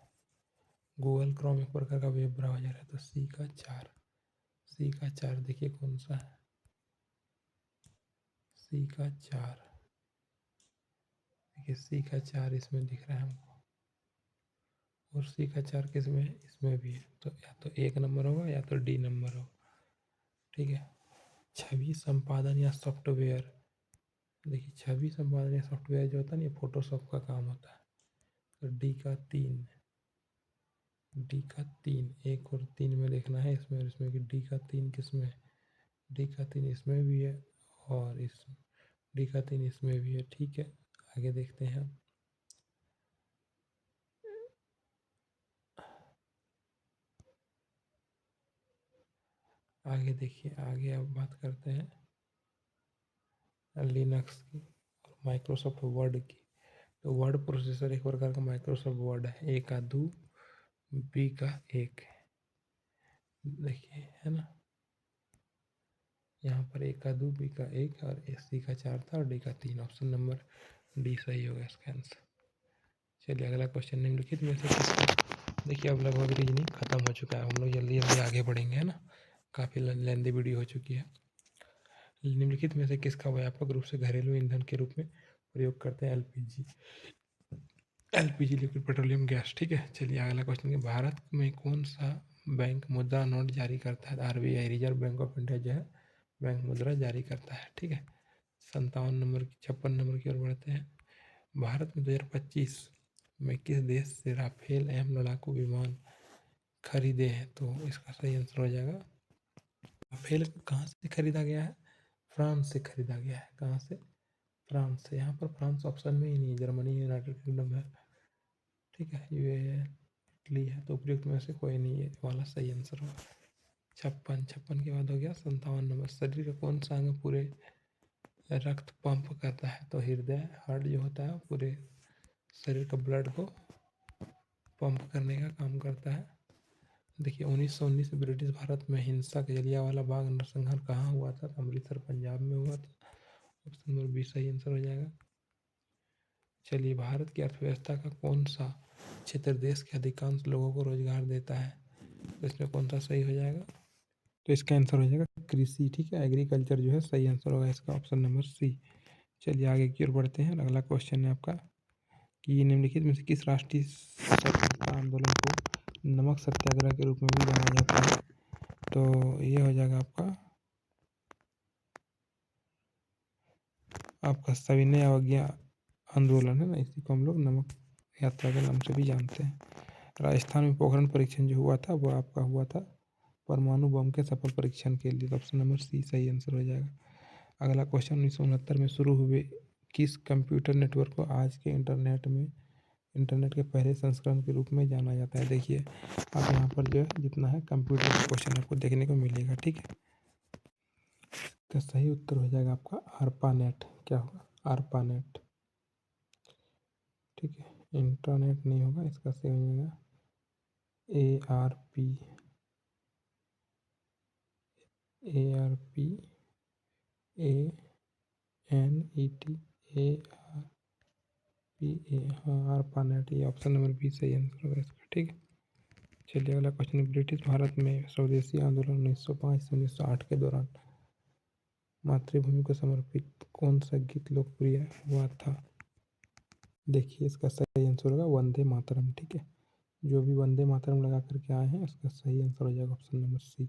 गूगल क्रोम एक प्रकार का वेब ब्राउज़र है। तो सी का 4, सी का 4 देखिए कौन सा है? सी का 4, देखिए सी का 4 इसमें दिख रहा है हमको, और सी का 4 किस में है? इसमें भी है। तो या तो 1 नंबर होगा या तो डी नंबर होगा। ठीक है, छवि संपादन या सॉफ्टवेयर, देखिए छवि संपादन या सॉफ्टवेयर जो होता है ना, ये फोटोशॉप का काम होता है। तो डी का 3, डी का 3, 1 और 3 में देखना है इसमें और इसमें कि डी का 3 किस में है? डी का 3 इसमें भी है और इस डी का 3 इसमें भी है। ठीक है, आगे देखते हैं हम। आगे देखिए, आगे अब बात करते हैं लिनक्स की और माइक्रोसॉफ्ट वर्ड की। तो वर्ड प्रोसेसर एक प्रकार का माइक्रोसॉफ्ट वर्ड है। ए का 2, बी का 1, देखिए है ना, यहाँ पर ए का 2, बी का 1 और सी का 4 था और डी का 3। ऑप्शन नंबर डी सही होगा इसका आंसर। चलिए अगला क्वेश्चन, निम्नलिखित में से किसका, देखिए अब लगभग रीजनिंग खत्म हो चुका है, हम लोग जल्दी जल्दी आगे बढ़ेंगे, है ना, काफ़ी लेंदी वीडियो हो चुकी है। निम्नलिखित में से किसका व्यापक रूप से घरेलू ईंधन के रूप में प्रयोग करते हैं? LPG, LPG liquid petroleum gas. ठीक है, चलिए अगला क्वेश्चन कि भारत में कौन सा बैंक मुद्रा नोट जारी करता है? RBI, reserve bank of India जो है बैंक मुद्रा जारी करता है। ठीक है, 57 नंबर की 56 नंबर की ओर बढ़ते हैं। भारत में 2025 में किस देश से राफेल एम लड़ाकू विमान खरीदे हैं? तो इसका सही आंसर हो जाएगा, राफेल कहाँ से खरीदा गया है? फ्रांस से खरीदा गया है। कहाँ से? फ्रांस से। यहाँ पर फ्रांस ऑप्शन में ही नहीं है, जर्मनी, यूनाइटेड किंगडम है। ठीक है, ये इटली है, तो उपयुक्त में से कोई नहीं है वाला सही आंसर होगा। 56 के बाद हो गया 57 नंबर, शरीर का कौन सा अंग पूरे रक्त पंप करता है? तो हृदय, हार्ट जो होता है पूरे शरीर का ब्लड को पंप करने का काम करता है। देखिए 1919 में ब्रिटिश भारत में हिंसक जलियांवाला बाग नरसंहार कहाँ हुआ था? तो अमृतसर पंजाब में हुआ था। ऑप्शन नंबर बी सही आंसर हो जाएगा। चलिए, भारत की अर्थव्यवस्था का कौन सा क्षेत्र देश के अधिकांश लोगों को रोजगार देता है? तो इसमें कौन सा सही हो जाएगा? तो इसका आंसर हो जाएगा कृषि। ठीक है, एग्रीकल्चर जो है सही आंसर होगा इसका, ऑप्शन नंबर सी। चलिए आगे की ओर बढ़ते हैं। अगला क्वेश्चन है आपका कि निम्नलिखित में से किस राष्ट्रीय स्वतंत्रता आंदोलन को नमक सत्याग्रह के रूप में भी जाना जाता है? तो ये हो जाएगा आपका सविनय अवज्ञा आंदोलन, है ना, इसी को हम लोग नमक यात्रा के नाम से भी जानते हैं। राजस्थान में पोखरण परीक्षण जो हुआ था वो आपका हुआ था परमाणु बम के सफल परीक्षण के लिए। ऑप्शन नंबर सी सही आंसर हो जाएगा। अगला क्वेश्चन, 1969 में शुरू हुए किस कंप्यूटर नेटवर्क को आज के इंटरनेट में इंटरनेट के पहले संस्करण के रूप में जाना जाता है। देखिए अब यहाँ पर जो है जितना है कंप्यूटर का क्वेश्चन आपको देखने को मिलेगा, ठीक है। तो सही उत्तर हो जाएगा आपका ARPANET। क्या होगा? ARPANET, ठीक है। इंटरनेट नहीं होगा, इसका सही हो जाएगा ARP, ARP, ANET, ARPA, हाँ ARPANET, ये ऑप्शन नंबर बी सही आंसर होगा इसका, ठीक है। चलिए अगला क्वेश्चन, ब्रिटिश भारत में स्वदेशी आंदोलन 1905 से 1908 के दौरान मातृभूमि को समर्पित कौन सा गीत लोकप्रिय हुआ था? देखिए इसका सही आंसर होगा वंदे मातरम, ठीक है। जो भी वंदे मातरम लगा करके आए हैं उसका सही आंसर हो जाएगा ऑप्शन नंबर सी।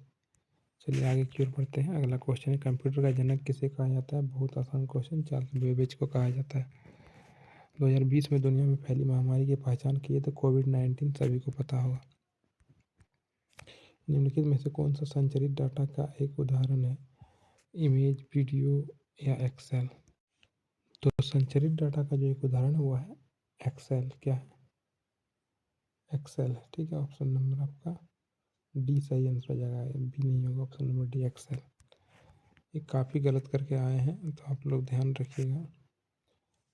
चलिए आगे की ओर बढ़ते हैं। अगला क्वेश्चन है, कंप्यूटर का जनक किसे कहा जाता है? बहुत आसान क्वेश्चन, चार्ल्स बेबेज को कहा जाता है। 2020 में दुनिया में फैली महामारी की पहचान की है तो कोविड-19 सभी को पता होगा। निम्नलिखित में से कौन सा संचरित डाटा का एक उदाहरण है? इमेज, वीडियो या एक्सेल? तो संचरित डाटा का जो एक उदाहरण है वो है एक्सेल। क्या है? एक्सेल है, ठीक है। ऑप्शन नंबर आपका डी सही आंसर हो जाएगा, बी नहीं होगा, ऑप्शन नंबर डी एक्सेल। ये काफ़ी गलत करके आए हैं तो आप लोग ध्यान रखिएगा,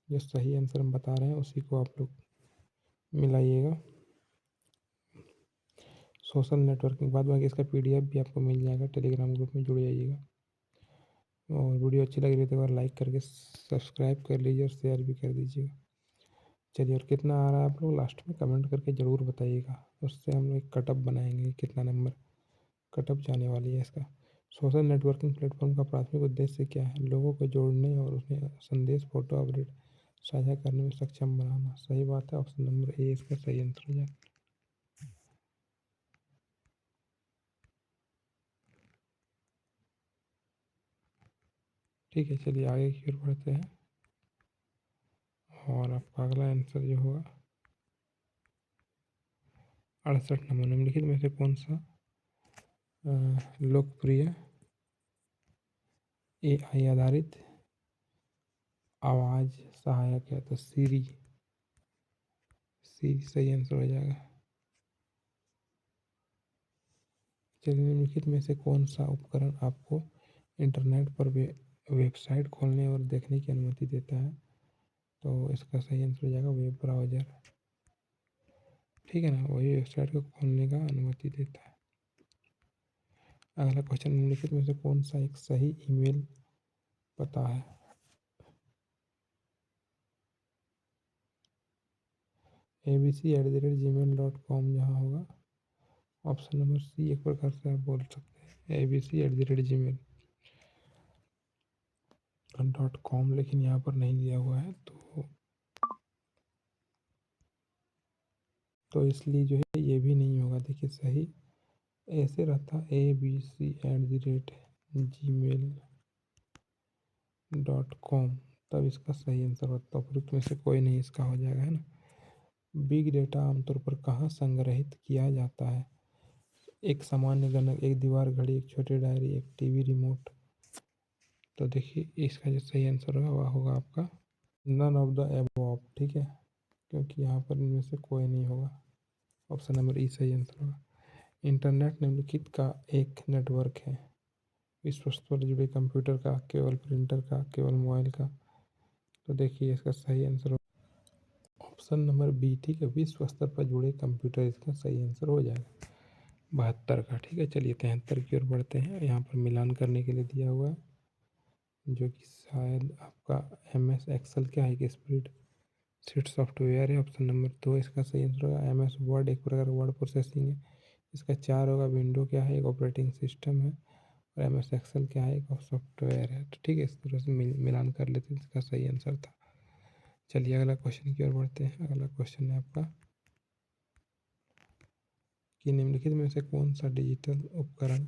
जो सही आंसर हम बता रहे हैं उसी को आप लोग मिलाइएगा। सोशल नेटवर्किंग, बाद बाकी इसका पीडीएफ भी आपको मिल जाएगा, टेलीग्राम ग्रुप में जुड़ जाइएगा। और वीडियो अच्छी लग रही है तो एक बार लाइक करके सब्सक्राइब कर लीजिए और शेयर भी कर दीजिएगा। चलिए, और कितना आ रहा है आप लोग लास्ट में कमेंट करके ज़रूर बताइएगा, उससे हम लोग एक कटअप बनाएंगे कितना नंबर कटअप जाने वाली है इसका। सोशल नेटवर्किंग प्लेटफॉर्म का प्राथमिक उद्देश्य क्या है? लोगों को जोड़ने और उन्हें संदेश, फोटो, अपडेट साझा करने में सक्षम बनाना। सही बात है, ऑप्शन नंबर ए इसका सही आंसर हो जाएगा। ठीक है, चलिए आगे की ओर बढ़ते हैं और आपका अगला आंसर जो होगा 68 नंबर, निम्नलिखित में से कौन सा लोकप्रिय AI आधारित आवाज़ सहायक है? तो सीरी, सीरी सही आंसर हो जाएगा। चलिए, निम्नलिखित में से कौन सा उपकरण आपको इंटरनेट पर वेबसाइट खोलने और देखने की अनुमति देता है? तो इसका सही आंसर हो जाएगा वेब ब्राउज़र, ठीक है ना, वही वेबसाइट को खोलने का अनुमति देता है। अगला क्वेश्चन, निम्नलिखित में से कौन सा एक सही ईमेल पता है? abc@gmail.com जहाँ होगा ऑप्शन नंबर सी, एक प्रकार से आप बोल सकते हैं abc@gmail.com, लेकिन यहाँ पर नहीं दिया हुआ है तो इसलिए जो है ये भी नहीं होगा। देखिए सही ऐसे रहता abc@gmail.com, तब इसका सही आंसर होता। उपयुक्त में से कोई नहीं इसका हो जाएगा, है ना। बिग डेटा आमतौर पर कहाँ संग्रहित किया जाता है? एक सामान्य गणक, एक दीवार घड़ी, एक छोटी डायरी, एक टीवी रिमोट? तो देखिए इसका जो सही आंसर होगा वह होगा आपका नन ऑफ द एबव, ठीक है, क्योंकि यहाँ पर इनमें से कोई नहीं होगा। ऑप्शन नंबर ई सही आंसर होगा। इंटरनेट निम्नलिखित का एक नेटवर्क है? विश्व स्तर पर जुड़े कंप्यूटर का, केवल प्रिंटर का, केवल मोबाइल का? तो देखिए इसका सही आंसर ऑप्शन नंबर बी, ठीक है, विश्व स्तर पर जुड़े कंप्यूटर इसका सही आंसर हो जाएगा 72 का, ठीक है। चलिए 73 की ओर बढ़ते हैं। यहाँ पर मिलान करने के लिए दिया हुआ है, जो कि शायद आपका MS एक्सेल क्या है कि स्प्रेड शीट सॉफ्टवेयर है। ऑप्शन नंबर 2 इसका सही आंसर होगा। MS वर्ड एक प्रकार वर्ड प्रोसेसिंग है, इसका 4 होगा। विंडो क्या है? एक ऑपरेटिंग सिस्टम है। और MS एक्सेल क्या है? एक सॉफ्टवेयर है। तो ठीक है, इस तरह से मिलान कर लेते हैं, इसका सही आंसर था। चलिए अगला क्वेश्चन की ओर बढ़ते हैं। अगला क्वेश्चन है आपका कि निम्नलिखित में से कौन सा डिजिटल उपकरण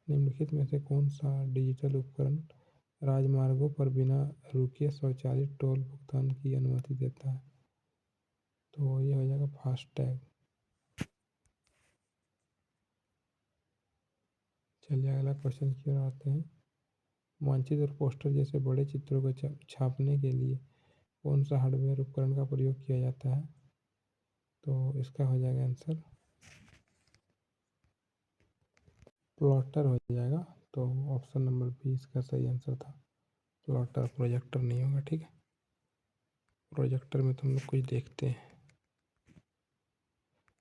निम्नलिखित में से कौन सा डिजिटल उपकरण राजमार्गों पर बिना रुके स्वचालित टोल भुगतान की अनुमति देता है? तो ये हो जाएगा फास्टैग। चलिए अगला क्वेश्चन की ओर आते हैं। मानचित्र और पोस्टर जैसे बड़े चित्रों को छापने के लिए कौन सा हार्डवेयर उपकरण का प्रयोग किया जाता है? तो इसका हो जाएगा आंसर प्लॉटर हो जाएगा। तो ऑप्शन नंबर बी इसका सही आंसर था, प्लॉटर। प्रोजेक्टर नहीं होगा, ठीक है। प्रोजेक्टर में तो हम लोग कुछ देखते हैं।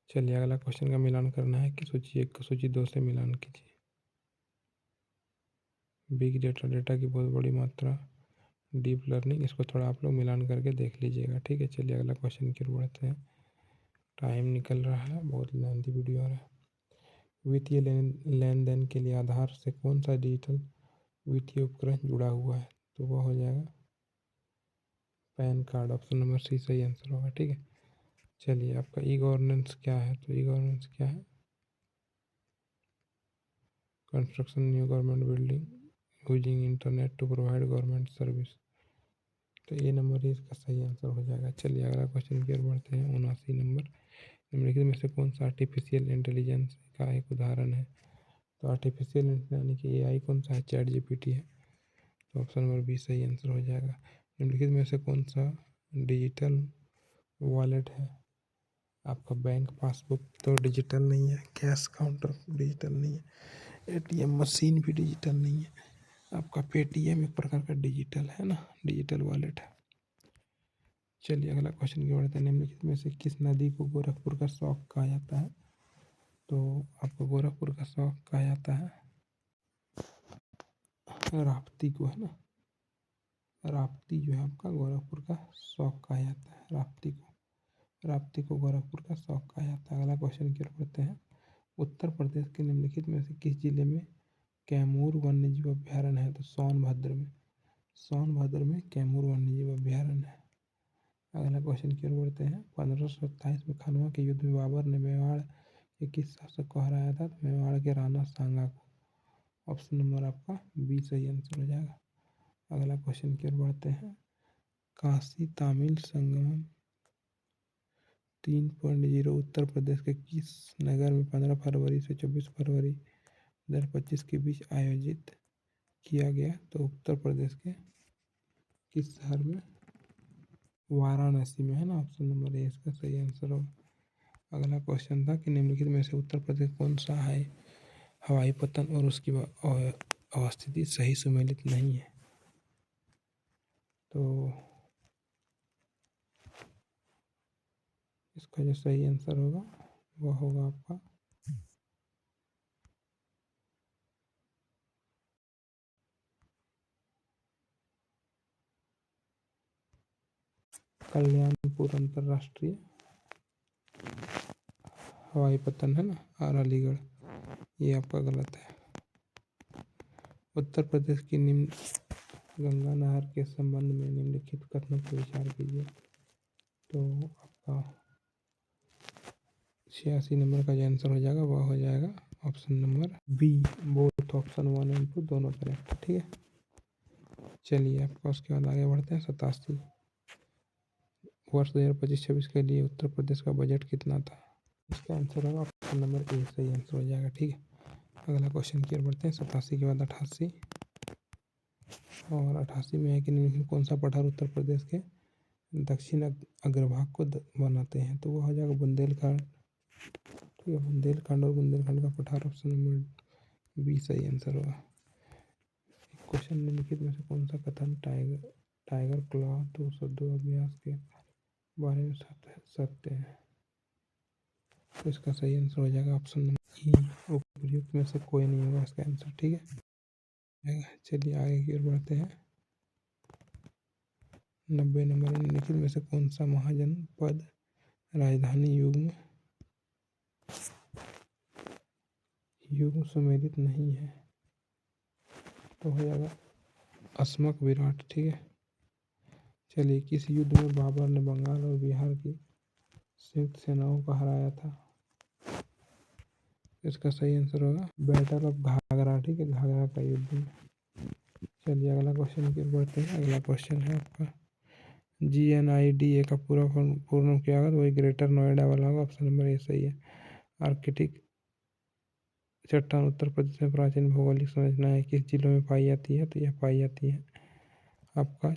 चलिए अगला क्वेश्चन का मिलान करना है कि सूची 1 को सूची 2 से मिलान कीजिए। बिग डेटा, डेटा की बहुत बड़ी मात्रा, डीप लर्निंग, इसको थोड़ा आप लोग मिलान करके देख लीजिएगा, ठीक है। चलिए अगला क्वेश्चन की ओर बढ़ते हैं। टाइम निकल रहा है, बहुत लेंथी वीडियो आ रहा है। वित्तीय लेन देन के लिए आधार से कौन सा डिजिटल वित्तीय उपकरण जुड़ा हुआ है? तो वह हो जाएगा PAN card. Option number C सही आंसर होगा, ठीक है। चलिए आपका ई गवर्नेंस क्या है? तो ई गवर्नेंस क्या है? Construction new government building using internet to provide government service. तो ये नंबर ही इसका सही आंसर हो जाएगा। चलिए अगला क्वेश्चन की ओर बढ़ते हैं। 79 नंबर, निम्नलिखित में से कौन सा आर्टिफिशियल इंटेलिजेंस का एक उदाहरण है? तो आर्टिफिशियल यानी कि एआई कौन सा है? चैट जीपीटी है। तो ऑप्शन नंबर बी सही आंसर हो जाएगा। निम्नलिखित में से कौन सा डिजिटल वॉलेट है? आपका बैंक पासबुक तो डिजिटल नहीं है, कैश काउंटर डिजिटल नहीं है, एटीएम मशीन भी डिजिटल नहीं है, आपका पेटीएम एक प्रकार का डिजिटल है ना, डिजिटल वॉलेट है। चलिए अगला क्वेश्चन की बढ़ते हैं। निम्नलिखित में से किस नदी को गोरखपुर का शौक कहा जाता है? तो आपको गोरखपुर का शौक कहा जाता है राप्ती को, है ना। राप्ती जो है आपका गोरखपुर का शौक कहा जाता है, राप्ती को। राप्ती को गोरखपुर का शौक कहा जाता है। अगला क्वेश्चन की ओर बढ़ते हैं। उत्तर प्रदेश के निम्नलिखित में से किस जिले में कैमूर वन्यजीव अभ्यारण्य है? तो सोनभद्र में, सोनभद्र में कैमूर वन्यजीव अभ्यारण्य है। अगला क्वेश्चन की ओर बढ़ते हैं। 1527 में खनवा के युद्ध में बाबर ने मेवाड़ के किस शासक को हराया था? तो मेवाड़ के राणा सांगा को। ऑप्शन नंबर आपका बी सही आंसर हो जाएगा। अगला क्वेश्चन की ओर बढ़ते हैं। काशी तमिल संगमम 3.0 उत्तर प्रदेश के किस नगर में 15 फरवरी से 24 फरवरी 2025 के बीच आयोजित किया गया? तो उत्तर प्रदेश के किस शहर में? वाराणसी में, है ना। ऑप्शन नंबर ए इसका सही आंसर होगा। अगला क्वेश्चन था कि निम्नलिखित में से उत्तर प्रदेश कौन सा है हवाई पतन और उसकी अवस्थिति सही सुमेलित नहीं है? तो इसका जो सही आंसर होगा वह होगा आपका कल्याणपुर अंतर्राष्ट्रीय हवाई पतन, है ना, और अलीगढ़। ये आपका गलत है। उत्तर प्रदेश की निम्न गंगा नहर के संबंध में निम्नलिखित कथनों पर विचार कीजिए। तो आपका 86 नंबर का जो आंसर हो जाएगा वह हो जाएगा option number B, both option 1 and 2 दोनों करेक्ट, ठीक है। चलिए आपका उसके बाद आगे बढ़ते हैं। 87 वर्ष 2025-26 के लिए उत्तर प्रदेश का बजट कितना था? इसका आंसर होगा ऑप्शन नंबर ए सही आंसर हो जाएगा, ठीक है। अगला क्वेश्चन की ओर बढ़ते हैं। 87 के बाद 88, और 88 में है कि निम्नलिखित कौन सा पठार उत्तर प्रदेश के दक्षिण अग्रभाग को बनाते हैं? तो वह हो जाएगा बुंदेलखंड, ठीक है। बुंदेलखंड और बुंदेलखंड का पठार ऑप्शन नंबर बी सही आंसर होगा। क्वेश्चन निम्नलिखित में से कौन सा कथन टाइगर टाइगर क्लॉ 202 अभ्यास के बारे में सत्य है? तो इसका सही आंसर हो जाएगा ऑप्शन नंबर ई, उपयुक्त में से कोई नहीं होगा इसका आंसर, ठीक है। चलिए आगे की ओर बढ़ते हैं। 90 नंबर, निम्नलिखित में से कौन सा महाजनपद राजधानी युग्म सुमेलित नहीं है? तो हो जाएगा अस्मक विराट, ठीक है। चलिए किस युद्ध में बाबर ने बंगाल और बिहार की संयुक्त सेनाओं को हराया था? इसका सही आंसर होगा बैटल ऑफ घाघरा, ठीक है, घाघरा का युद्ध में। चलिए अगला क्वेश्चन की ओर बढ़ते हैं। अगला क्वेश्चन है आपका GNIDA का पूर्ण क्या होगा? वही ग्रेटर नोएडा वाला होगा, ऑप्शन नंबर ए सही है। आर्कटिक चट्टान उत्तर प्रदेश में प्राचीन भौगोलिक संरचना है, किस जिलों में पाई जाती है? तो यह पाई जाती है आपका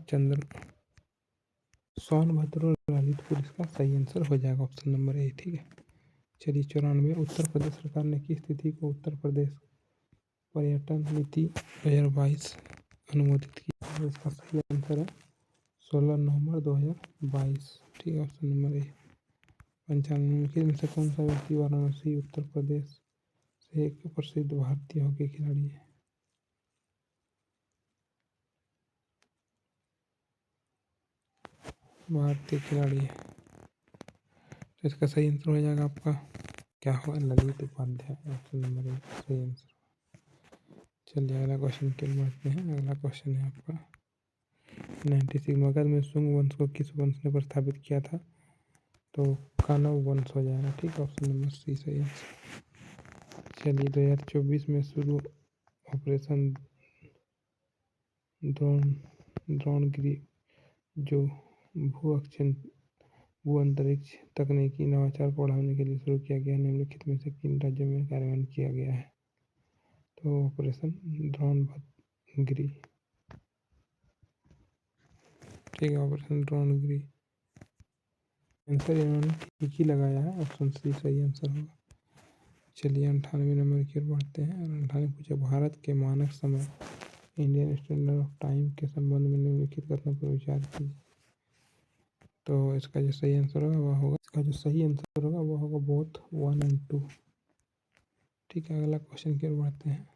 सोनभद्र और ललितपुर इसका सही आंसर हो जाएगा ऑप्शन नंबर ए। ठीक है, चलिए 94 उत्तर प्रदेश सरकार ने किस तिथि को उत्तर प्रदेश पर्यटन नीति 2022 अनुमोदित किया? और इसका सही आंसर है 16 नवंबर 2022। ठीक है, ऑप्शन नंबर ए। 95 निम्नलिखित में से कौन सा व्यक्ति वाराणसी उत्तर प्रदेश से एक प्रसिद्ध भारतीय हॉकी खिलाड़ी है? भारतीय खिलाड़ी है, तो इसका सही आंसर हो जाएगा आपका क्या होगा? Lalit Upadhyay, option number A सही आंसर। चलिए अगला क्वेश्चन की ओर बढ़ते हैं। अगला क्वेश्चन है आपका 96 मगध में शुंग वंश को किस वंश ने प्रस्थापित किया था? तो कण्व वंश हो जाएगा। ठीक है, ऑप्शन नंबर सी सही आंसर। चलिए 2024 में शुरू ऑपरेशन द्रोणगिरी जो भू अंतरिक्ष तकनीकी नवाचार को बढ़ाने के लिए शुरू किया गया, निम्नलिखित में से किन राज्यों में कार्यान्वयन किया गया है? तो ऑपरेशन द्रोणगिरी। ठीक है, ऑपरेशन द्रोणगिरी आंसर इन्होंने ठीक ही लगाया है, ऑप्शन सी सही आंसर होगा। चलिए 98 नंबर की ओर बढ़ते हैं। और 98 पूछा भारत के मानक समय इंडियन स्टैंडर्ड ऑफ टाइम के संबंध में निम्नलिखित कथनों पर विचार कीजिए। तो इसका जो सही आंसर होगा वह होगा बोथ 1 और 2। ठीक है, अगला क्वेश्चन की ओर बढ़ते हैं।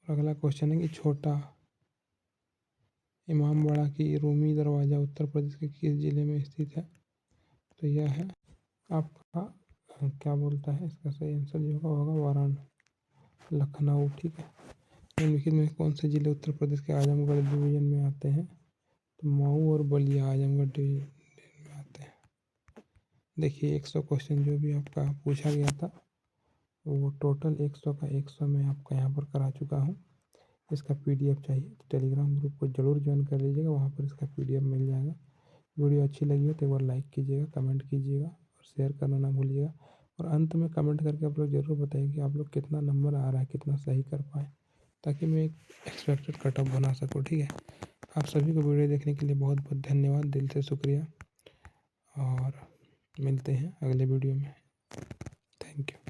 अगला क्वेश्चन है कि छोटा इमामबाड़ा की रूमी दरवाज़ा उत्तर प्रदेश के किस जिले में स्थित है? तो यह है आपका क्या बोलता है, इसका सही आंसर जो होगा वाराणसी लखनऊ। ठीक है, निम्नलिखित में कौन से जिले उत्तर प्रदेश के आजमगढ़ डिवीजन में आते हैं? तो मऊ और बलिया आजमगढ़ डिवीजन में आते हैं। देखिए 100 क्वेश्चन जो भी आपका पूछा गया था वो टोटल 100 का 100 मैं आपका यहाँ पर करा चुका हूँ। इसका पीडीएफ चाहिए तो टेलीग्राम ग्रुप को जरूर ज्वाइन कर लीजिएगा, वहाँ पर इसका पीडीएफ मिल जाएगा। वीडियो अच्छी लगी हो तो एक बार लाइक कीजिएगा, कमेंट कीजिएगा और शेयर करना ना भूलिएगा। और अंत में कमेंट करके आप लोग ज़रूर बताइए कि आप लोग कितना नंबर आ रहा है, कितना सही कर पाए, ताकि मैं एक एक्सपेक्टेड कट ऑफ बना सकूँ। ठीक है, आप सभी को वीडियो देखने के लिए बहुत बहुत धन्यवाद, दिल से शुक्रिया और मिलते हैं अगले वीडियो में। Thank you.